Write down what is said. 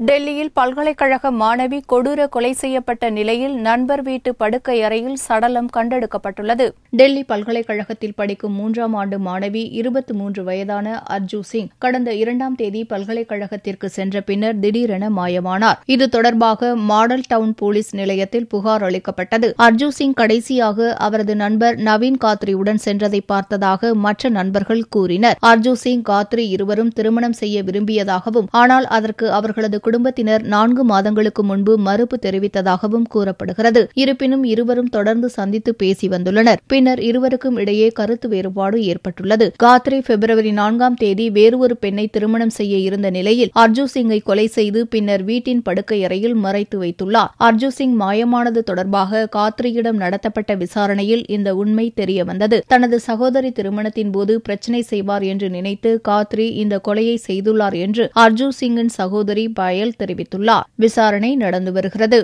டெல்லியில் பல்கலைக்கழக மாணவி கொடூர கொலை செய்யப்பட்ட நிலையில் நண்பர் வீட்டு படுக்கை அறையில் சடலம் கண்டெடுக்கப்பட்டுள்ளது. டெல்லி பல்கலைக்கழகத்தில் படிக்கும் 3ஆம் ஆண்டு மாணவி 23 வயதான அர்ஜூ சிங் கடந்த 2ஆம் தேதி பல்கலைக்கழகத்திற்கு சென்ற பின்னர் திடீரென மாயமானார். இது தொடர்பாக மாடல் டவுன் போலீஸ் நிலையத்தில் புகார் அளிக்கப்பட்டது. அர்ஜூ சிங் கடைசியாக அவரது நண்பர் நவீன் காத்ரியுடன் சென்றதை பார்த்ததாக மற்ற நண்பர்கள் கூறினர். அர்ஜூ சிங், காத்ரி இருவரும் திருமணம் செய்ய விரும்பியதாகவும், ஆனால் அதற்கு அவர்களது குடும்பத்தினர் 4 மாதங்களுக்கு முன்பு மறுப்பு தெரிவித்ததாகவும் கூறப்படுகிறது. இருப்பினும் இருவரும் தொடர்ந்து சந்தித்து பேசி வந்துள்ளனர். பின்னர் இருவருக்கும் இடையே கருத்து வேறுபாடு ஏற்பட்டுள்ளது. காத்ரி பிப்ரவரி 4ஆம் தேதி வேறு ஒரு பெண்ணை திருமணம் செய்ய இருந்த நிலையில் அர்ஜூ சிங்கை கொலை செய்து பின்னர் வீட்டின் படுக்கை அறையில் மறைத்து வைத்துள்ளார். அர்ஜூ சிங் மாயமானது தொடர்பாக காத்ரியிடம் நடத்தப்பட்ட விசாரணையில் இந்த உண்மை தெரியவந்தது. தனது சகோதரி திருமணத்தின் போது பிரச்சினை செய்வார் என்று நினைத்து காத்ரி இந்த கொலையை செய்துள்ளார் என்று அர்ஜூ சிங்கின் சகோதரி பயல் தெரிவித்துள்ளார். விசாரணை நடந்து வருகிறது.